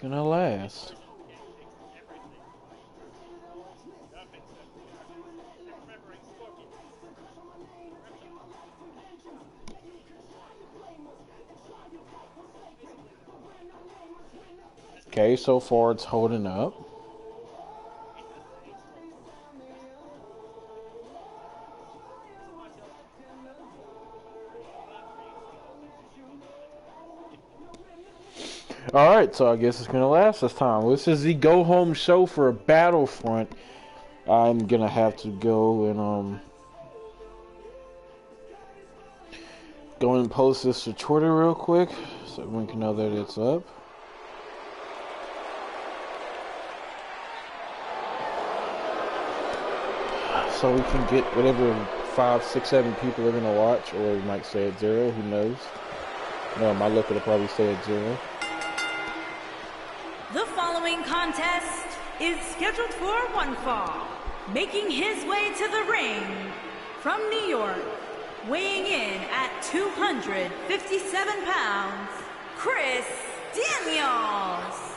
gonna last. Okay, so far it's holding up. Alright, so I guess it's gonna last this time. This is the go home show for Battlefront. I'm gonna have to go and post this to Twitter real quick so everyone can know that it's up. So we can get whatever 5, 6, 7 people are gonna watch, or we might stay at 0, who knows. No, my look will probably stay at 0. The following contest is scheduled for one fall. Making his way to the ring from New York, weighing in at 257 pounds, Chris Daniels.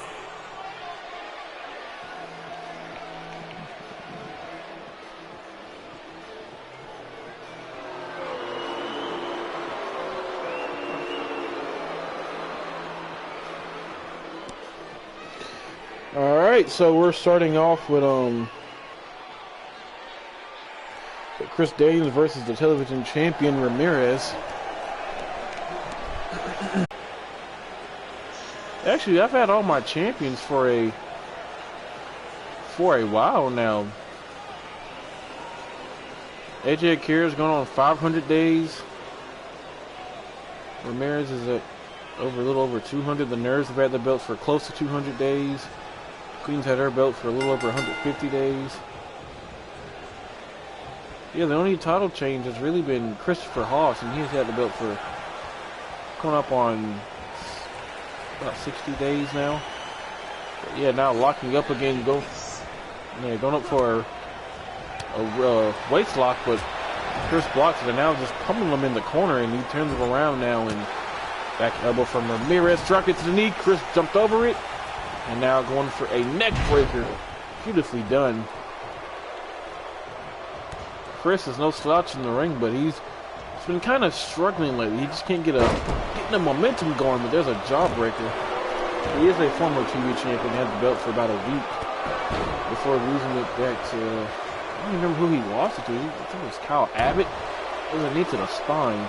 Alright, so we're starting off with Chris Daniels versus the television champion Ramirez. Actually, I've had all my champions for a while now. AJ Akira's going on 500 days. Ramirez is at a little over 200. The Nerves have had the belts for close to 200 days. Queen's had her belt for a little over 150 days. Yeah, the only title change has really been Christopher Haas, and he's had the belt for coming up on about 60 days now. But yeah, now locking up again, going up for a waist lock, but Chris blocks it, and now just pummeling him in the corner, and he turns it around now, and back elbow from Ramirez, drop it to the knee. Chris jumped over it. And now going for a neck breaker. Beautifully done. Chris is no slouch in the ring, but he's been kind of struggling lately. He just can't getting the momentum going, but there's a jawbreaker. He is a former TV champion, had the belt for about a week before losing it back to, I don't remember who he lost it to. I think it was Kyle Abbott. It was a knee to the spine.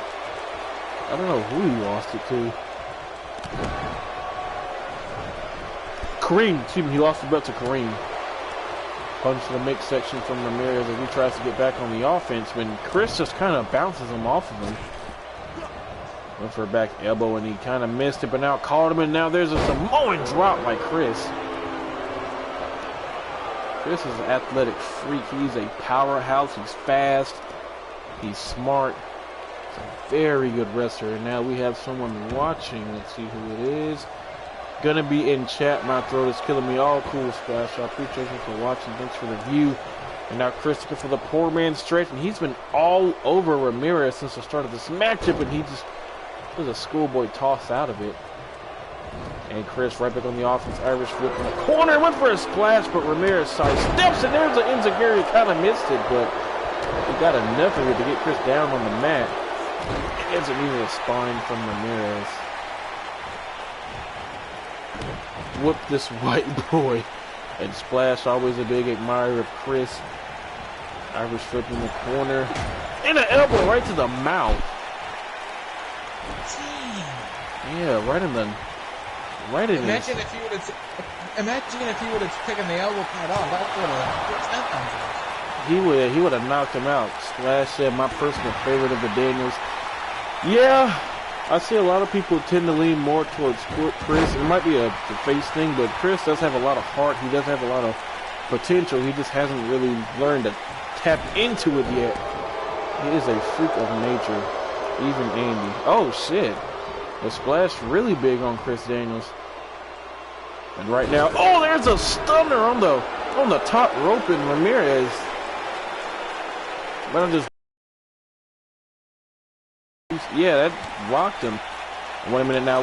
I don't know who he lost it to. Kareem, excuse me, he lost the belt to Kareem. Punch to the mix section from Ramirez as he tries to get back on the offense when Chris just kind of bounces him off of him. Went for a back elbow and he kind of missed it, but now caught him, and now there's a Samoan drop by Chris. Chris is an athletic freak. He's a powerhouse. He's fast. He's smart. He's a very good wrestler. And now we have someone watching. Let's see who it is. Gonna be in chat. My throat is killing me. All cool, Splash. I appreciate you for watching. Thanks for the view. And now Christopher for the poor man's strength, and he's been all over Ramirez since the start of this matchup, and he just was a schoolboy toss out of it. And Chris right back on the offense. Irish whip in the corner, went for a splash, but Ramirez sidesteps, and there's an enziguri. Kind of missed it, but he got enough of it to get Chris down on the mat. Ends up needing a spine from Ramirez. Whoop this white boy. And Splash, always a big admirer of Chris. Irish flip in the corner. And an elbow right to the mouth. Damn. Yeah, right in the... Right in Imagine if he would have taken the elbow pad off. That would have... He would have knocked him out. Splash said, my personal favorite of the Daniels. Yeah. I see a lot of people tend to lean more towards Chris. It might be a face thing, but Chris does have a lot of heart. He does have a lot of potential. He just hasn't really learned to tap into it yet. He is a freak of nature. Even Andy. Oh, shit. The Splash really big on Chris Daniels. And right now, oh, there's a stunner on the top rope in Ramirez. But I'm just... Yeah, that rocked him. Wait a minute now.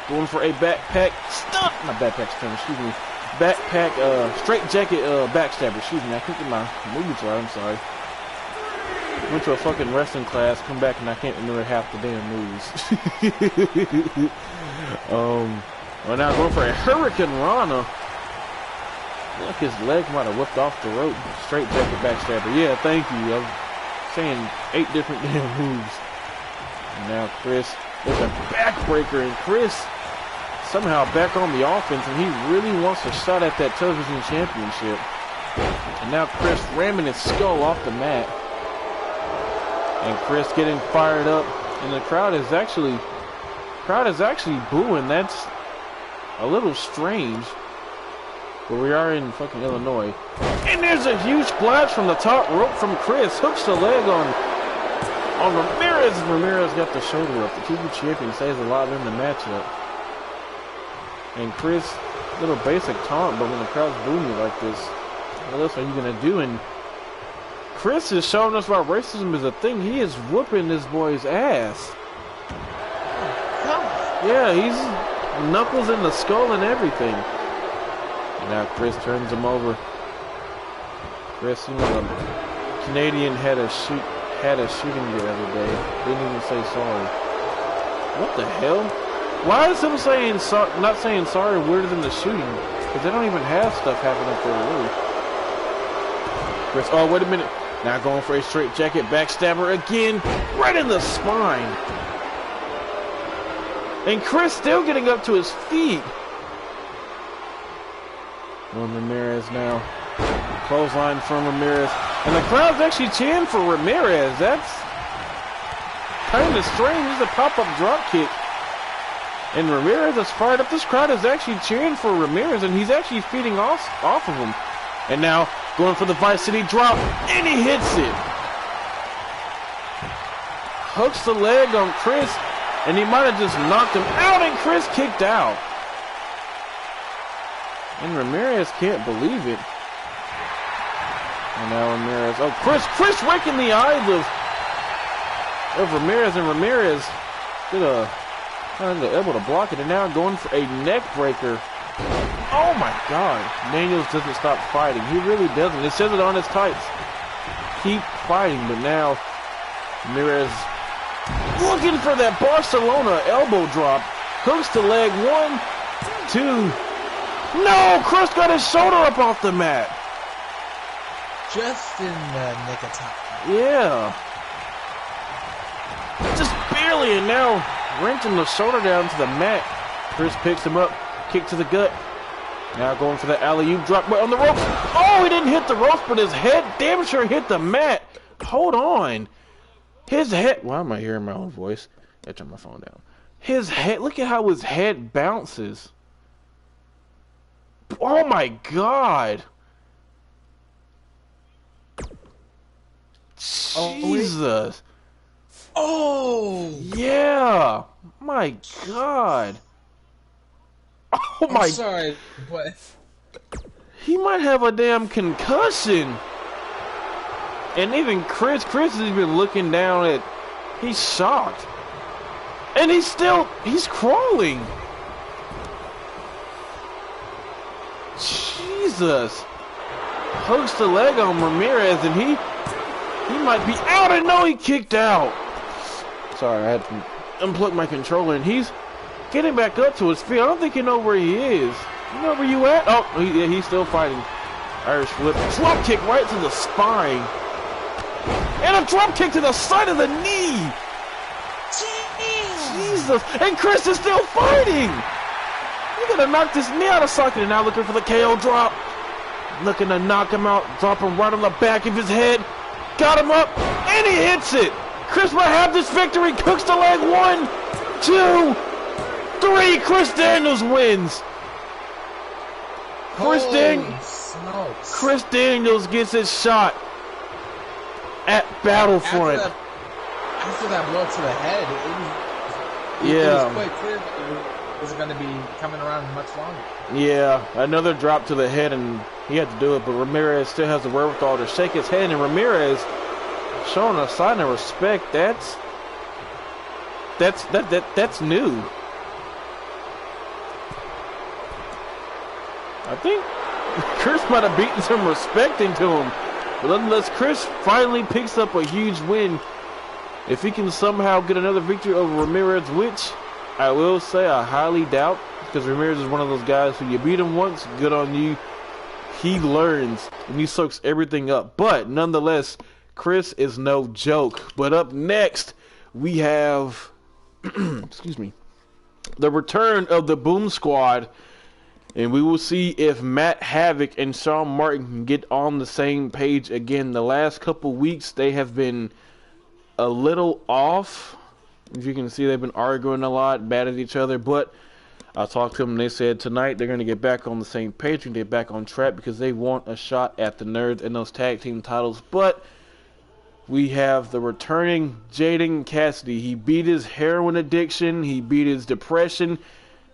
Going for a backpack stunt. Not backpack stunt, excuse me. Backpack, straight jacket, backstabber. Excuse me, I couldn't get my moves right, I'm sorry. Went to a fucking wrestling class, come back and I can't remember half the damn moves. Well, now going for a Hurricane Rana. Like his leg might have whipped off the rope. Straight jacket backstabber. Yeah, thank you. I'm saying 8 different damn moves. And now Chris with a backbreaker, and Chris somehow back on the offense, and he really wants a shot at that television championship. And now Chris ramming his skull off the mat. And Chris getting fired up, and the crowd is actually booing. That's a little strange. But we are in fucking Illinois. And there's a huge splash from the top rope from Chris. Hooks the leg on Ramirez. Ramirez got the shoulder up. The TV champion says a lot in the matchup. And Chris, little basic taunt, but when the crowd's booing you like this, what else are you gonna do? And Chris is showing us why racism is a thing. He is whooping this boy's ass. Yeah, he's knuckles in the skull and everything. And now Chris turns him over. Chris, you know, the Canadian had a shooting the other day. Didn't even say sorry. What the hell? Why is him saying not saying sorry weirder than the shooting? Because they don't even have stuff happen up there really. Chris, oh wait a minute. Now going for a straight jacket backstabber again, right in the spine. And Chris still getting up to his feet. Ramirez now. Clothesline from Ramirez. And the crowd's actually cheering for Ramirez. That's kind of strange. It's a pop-up drop kick. And Ramirez is fired up. This crowd is actually cheering for Ramirez, and he's actually feeding off of him. And now going for the Vice City drop, and he hits it. Hooks the leg on Chris, and he might have just knocked him out, and Chris kicked out. And Ramirez can't believe it. And now Ramirez, oh, Chris raking the eyes of Ramirez, and Ramirez did able to block it, and now going for a neck breaker. Oh my God, Daniels doesn't stop fighting. He really doesn't. It says it on his tights. Keep fighting, but now Ramirez looking for that Barcelona elbow drop. Hooks the leg, 1, 2. No, Chris got his shoulder up off the mat. Just in the nick of time. Yeah. Just barely, and now wrenching the shoulder down to the mat. Chris picks him up, kick to the gut. Now going for the alley-oop drop on the ropes. Oh, he didn't hit the ropes, but his head damn sure hit the mat. Hold on. His head, why am I hearing my own voice? I turn my phone down. His head, look at how his head bounces. Oh my God. Jesus. Oh. Yeah. My God. Oh my. I'm sorry, but he might have a damn concussion. And even Chris has been looking down at. He's shocked. And he's crawling. Jesus. Hooks the leg on Ramirez, and he might be out. And no, he kicked out. Sorry, I had to unplug my controller, and he's getting back up to his feet. I don't think you know where he is. You know where you at? Oh, he's still fighting. Irish whip. Drop kick right to the spine. And a drop kick to the side of the knee. Jesus. And Chris is still fighting. He's going to knock this knee out of socket. And now looking for the KO drop. Looking to knock him out. Drop him right on the back of his head. Got him up. And he hits it. Chris might have this victory. Cooks the leg. 1, 2, 3. Chris Daniels wins. Chris Daniels gets his shot at Battlefront. After that blow to the head, it was quite clear that it was going to be coming around much longer. Yeah, another drop to the head, and he had to do it, but Ramirez still has the wherewithal to shake his head, and Ramirez showing a sign of respect. That's new. I think Chris might have beaten some respect into him. But nonetheless, Chris finally picks up a huge win. If he can somehow get another victory over Ramirez, which I will say I highly doubt, because Ramirez is one of those guys who you beat him once, good on you. He learns and he soaks everything up. But nonetheless, Chris is no joke. But up next, we have, excuse me, the return of the Boom Squad. And we will see if Matt Havoc and Sean Martin can get on the same page again. The last couple weeks, they have been a little off. As you can see, they've been arguing a lot, bad at each other. But I talked to them and they said tonight they're going to get back on the same page and get back on track because they want a shot at the Nerds and those tag team titles. But we have the returning Jaden Cassidy. He beat his heroin addiction. He beat his depression.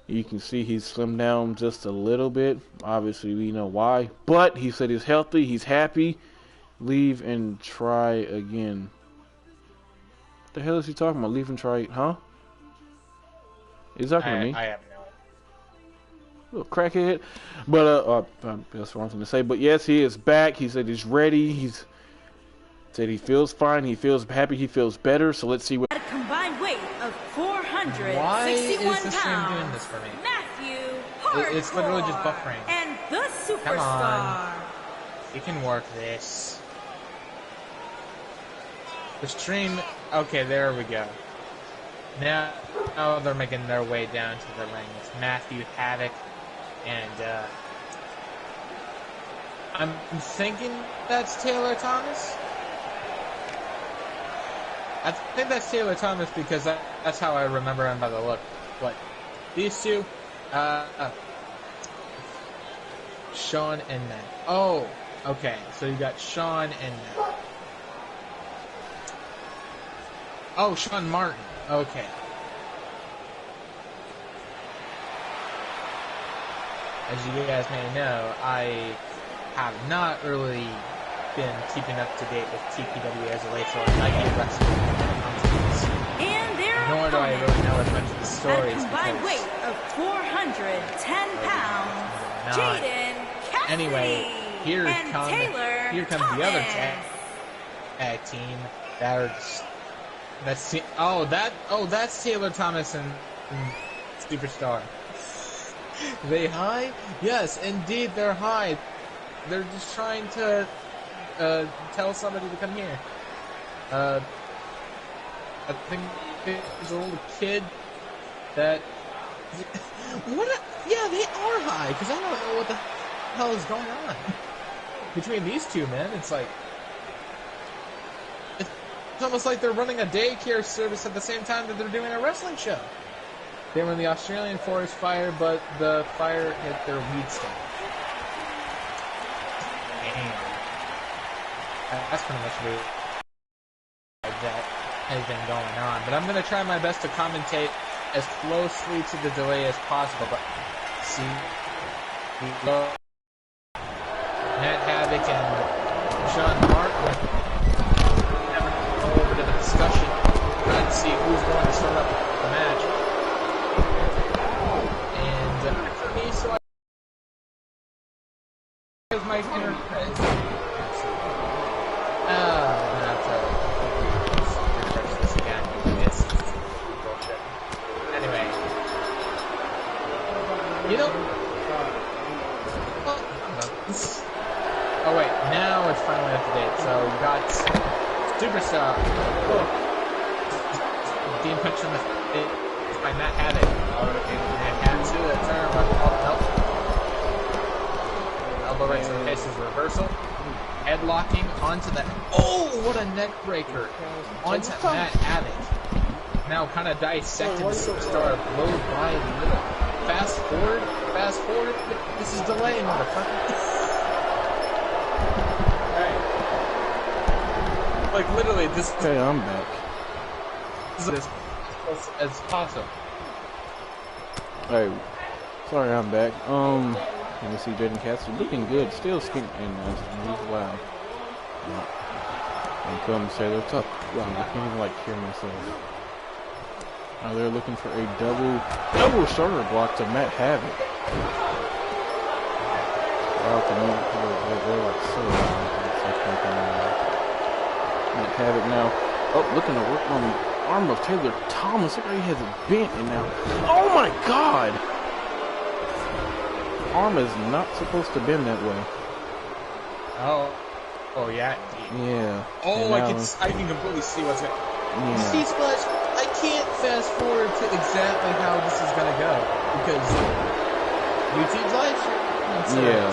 You can see he's slimmed down just a little bit. Obviously, we know why. But he said he's healthy. He's happy. Leave and try again. What the hell is he talking about? Leave and try, huh? He's talking to me. I have no idea. Little crackhead. But, that's the wrong thing to say. But yes, he is back. He said he's ready. He's said he feels fine. He feels happy. He feels better. So let's see what. At a combined weight of 461 Why is the stream pounds, doing this for me? Matthew It's literally just buffering. and the superstar. Come on. You can work this. The stream. Okay, there we go. Now they're making their way down to the ring. It's Matthew Havoc, and I'm thinking that's Taylor Thomas. I think that's Taylor Thomas because that's how I remember him by the look. But these two, Sean and Matt. Oh, okay. So you got Sean and Matt. Oh, Sean Martin. Okay. As you guys may know, I have not really been keeping up to date with TPW as a late or nightly wrestling. Nor do I really know as much of the stories. At a combined weight of 410 pounds, Jaden Cassidy. Anyway, here comes the other tag team. That's Taylor Thomas and Superstar. They high? Yes, indeed they're high. They're just trying to tell somebody to come here. I think there's a little kid that... Yeah, they are high, because I don't know what the hell is going on. Between these two men, it's like... It's almost like they're running a daycare service at the same time that they're doing a wrestling show. They were in the Australian forest fire, but the fire hit their weed stand. That's pretty much weird. That has been going on. But I'm going to try my best to commentate as closely to the delay as possible. But see, we go. Matt Havoc and Sean Martin never go over to the discussion. Trying to see who's going to start up the match. And for me, so I have my interest. You know, oh wait, now it's finally up to date. So we got Superstar. Being punched in the face by Matt Havoc. Matt Havoc to the turn, elbow right to the face is a reversal. Headlocking onto the. Oh, what a neck breaker! Onto Matt Havoc. Now kind of dissecting the Superstar blow by little. Fast forward. This is delay, motherfucker. Alright. Like, literally, this... Okay, I'm back. This is as possible. Alright. Sorry, I'm back. Let me see Jaden Cassidy looking good. Still skinny and he's wow. Yeah. And come say they're tough. Wow, I can't even, like, hear myself. Now they're looking for a double shoulder block to Matt Havoc. Falcon, they're like so loud. It's like might have it now. Oh, looking to work on the arm of Taylor Thomas. Look how he has it bent and now. Oh my God! Arm is not supposed to bend that way. Oh yeah. Yeah. Oh, I can completely see what's going. Yeah. You see, Splash, I can't fast forward to exactly how this is gonna go because YouTube's live stream. Yeah.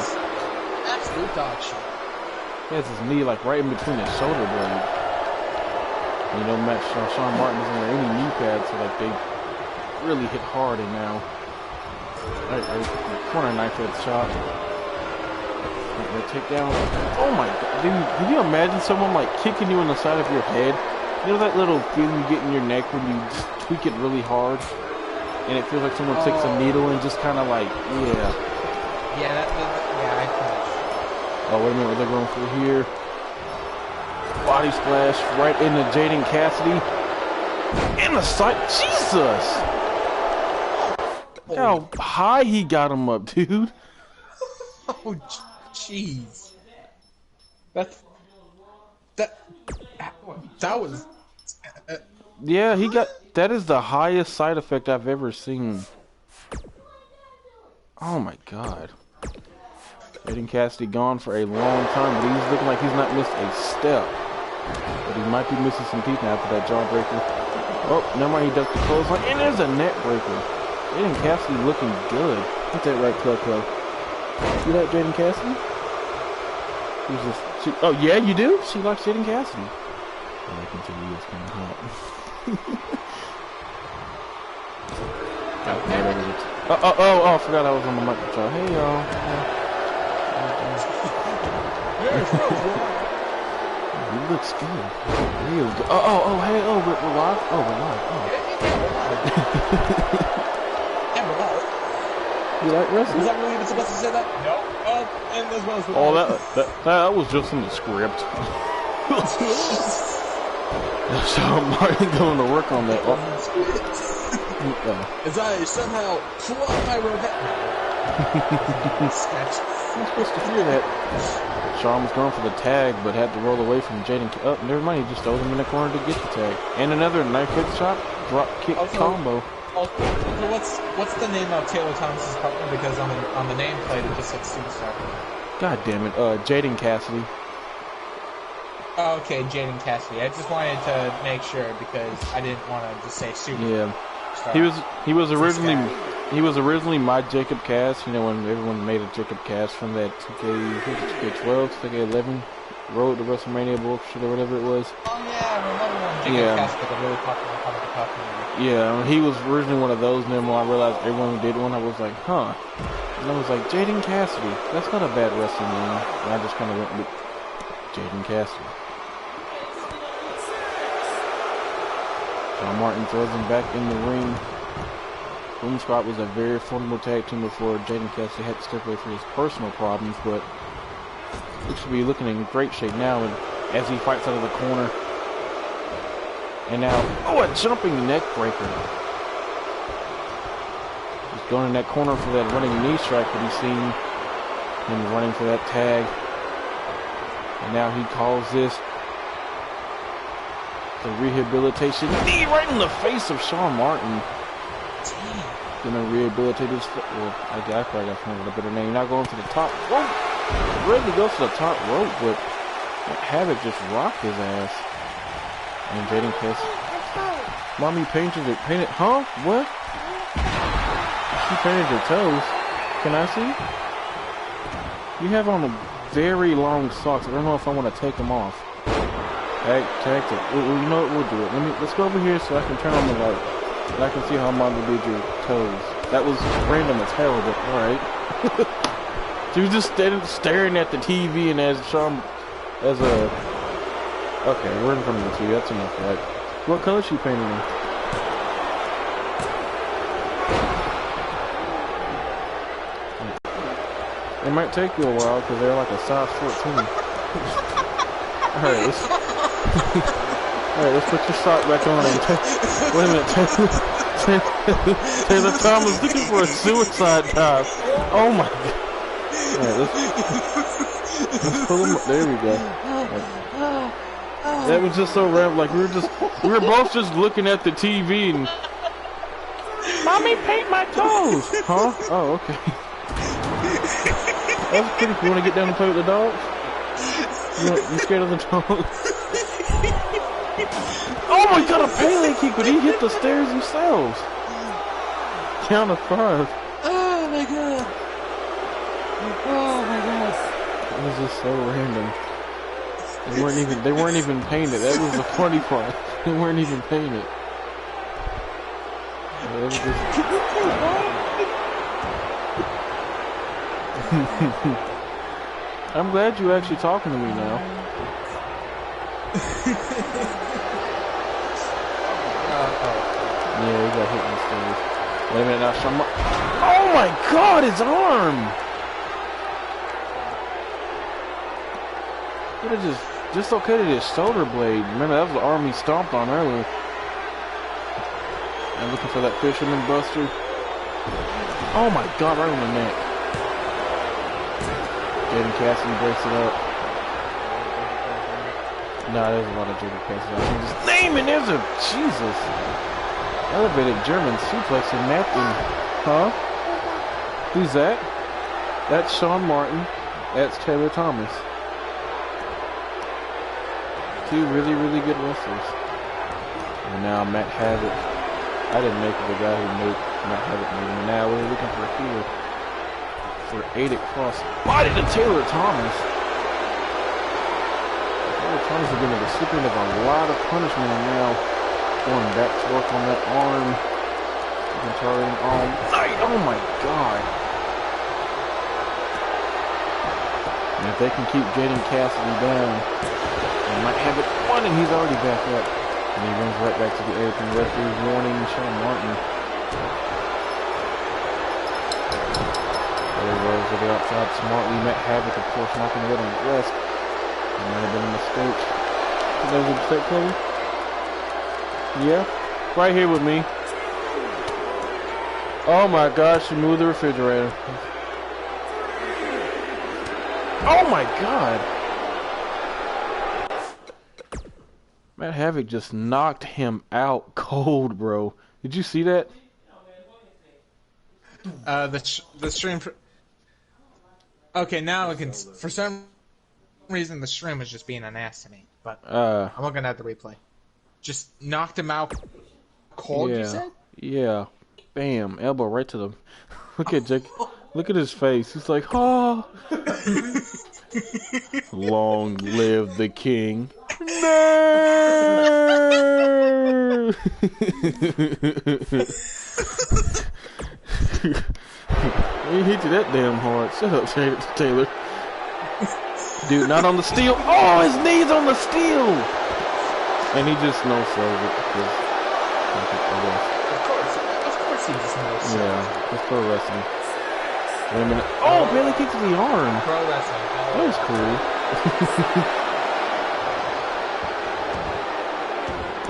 Absolute dog shit. He has his knee like right in between his shoulder blade. You know, Sean Martin doesn't wear any knee pads, so like they really hit hard. And now, right, corner knife head shot. Right, takedown. Oh my God, dude! Can you imagine someone like kicking you in the side of your head? You know that little feeling you get in your neck when you just tweak it really hard, and it feels like someone takes a needle and just kind of like, yeah. Yeah, I can. Oh, wait a minute, what they're going for here? Body splash right into Jaden Cassidy. In the side. Jesus! Look how high he got him up, dude. Oh, jeez. That was... Yeah, that is the highest side effect I've ever seen. Oh my God. Jaden Cassidy gone for a long time, but he's looking like he's not missed a step. But he might be missing some teeth now after that jawbreaker. Oh, never mind, he ducked the clothesline, and there's a neck breaker. Jaden Cassidy looking good. Get that right, Club. See that, Jaden Cassidy? Oh, yeah, you do? She likes Jaden Cassidy. And I can tell you it's kind of hot. Oh, I forgot I was on the microphone. Hey, y'all. He looks good. Real good. Oh, hey, we're live? Oh, we're live. You like wrestling? Was that really even supposed to say that? No. And as well as that was just in the script. Sean Martin going to work on that. As I somehow flung my revenge. Sketch. I'm supposed to hear that. Sean was going for the tag, but had to roll away from Jaden. Oh, never mind. He just throws him in the corner to get the tag. And another knife hit shot, drop kick combo. What's the name of Taylor Thomas's partner? Because on the nameplate it just said Superstar. God damn it, Jaden Cassidy. Oh, okay, Jaden Cassidy. I just wanted to make sure because I didn't want to just say Superstar. Yeah, he was originally my Jacob Cass. You know when everyone made a Jacob Cass from that 2K12, 2K11 road to WrestleMania bullshit or whatever it was. Oh yeah, I remember when Jacob Cass was a really popular comic book movie. Yeah, he was originally one of those, and then when I realized everyone did one, I was like, huh. And I was like, Jaden Cassidy. That's not a bad wrestling name. And I just kind of went with Jaden Cassidy. Sean Martin throws him back in the ring. Boom Squad was a very formidable tag team before Jaden Cassidy had to step away for his personal problems, but looks to be looking in great shape now and as he fights out of the corner. And now, a jumping neck breaker. He's going in that corner for that running knee strike that he's seen him running for that tag. And now he calls this the rehabilitation knee right in the face of Sean Martin. Gonna rehabilitate his foot. Well, I probably got a better name. Not going to the top rope. Ready to go to the top rope, but Havoc just rocked his ass. And Jaden Cassidy. Mommy painted, huh? What? She painted your toes. Can I see? You have on a very long socks. I don't know if I want to take them off. Tag it. Well, you know what? We'll do it. Let's go over here so I can turn on the light. And I can see how Mommy did your toes. That was random as hell, but alright. She was just staring at the TV and okay, we're in front of the TV. That's enough, right? What color she painting in? It might take you a while because they're like a size 14. Alright, let's put your sock back on and wait a minute. Taylor Thomas looking for a suicide dive. Oh my God. Alright, let's pull him up. There we go. That was just so random. Like we were both just looking at the TV and. Mommy, paint my toes. Huh? Oh, okay. That's pretty cool. You want to get down and play with the dogs? You scared of the dogs? Oh my god, a Pele kick, but he hit the stairs themselves. Count of 5. Oh my god. Oh my god. It was just so random. They weren't even painted. That was the funny part. They weren't even painted. It was just... I'm glad you're actually talking to me now. Yeah, he got hit in the stairs. Wait a minute now, oh my god, his arm! Could have just located his shoulder blade. Remember, that was the arm he stomped on earlier. I'm looking for that fisherman buster. Oh my god, right on the neck. Jaden Cassidy breaks it up. No, there's a lot of Jaden Cassidy. I can just name it. There's a Jesus. Elevated German suplex and Matthew. Huh? Who's that? That's Sean Martin. That's Taylor Thomas. Two really, really good wrestlers. And now Matt Havoc. I didn't make it the guy who made Matt Havoc made him. And now we're looking for a heel for 8 across. Body to Taylor Thomas. Taylor Thomas has been the recipient of a lot of punishment and now going back to work on that arm. Targeting all night. Oh my god. And if they can keep Jaden Cassidy down, they might have it won, and he's already back up. And he runs right back to the apron. Referee's warning Sean Martin. There he goes to the outside smartly. Matt Havoc, of course, knocking the red on the rest. That might have been a mistake. That was a mistake, Chloe? Yeah? Right here with me. Oh my gosh, she moved the refrigerator. Oh my god! Matt Havoc just knocked him out cold, bro. Did you see that? The stream. Okay, now I can. For some reason, the stream was just being an ass to me. But I'm looking at the replay. Just knocked him out cold. Yeah. You said? Yeah. Bam! Elbow right to the. Look at Jake. Look at his face. He's like, oh. Long live the king. No! He hit you that damn hard. Shut up, Taylor. Dude, not on the steel. Oh, his knee's on the steel! And he just no-sells it because... Of course he just no-sells it. Yeah, it's pro wrestling. Wait a minute. Oh, Bailey kicked to the arm. Pro wrestling. That was cool.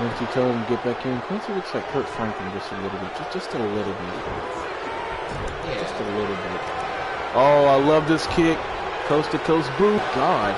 Once you tell him to get back in, Quincy looks like Kurt Franklin just a little bit. Just a little bit. Yeah. Just a little bit. Oh, I love this kick. Coast to coast boot. God.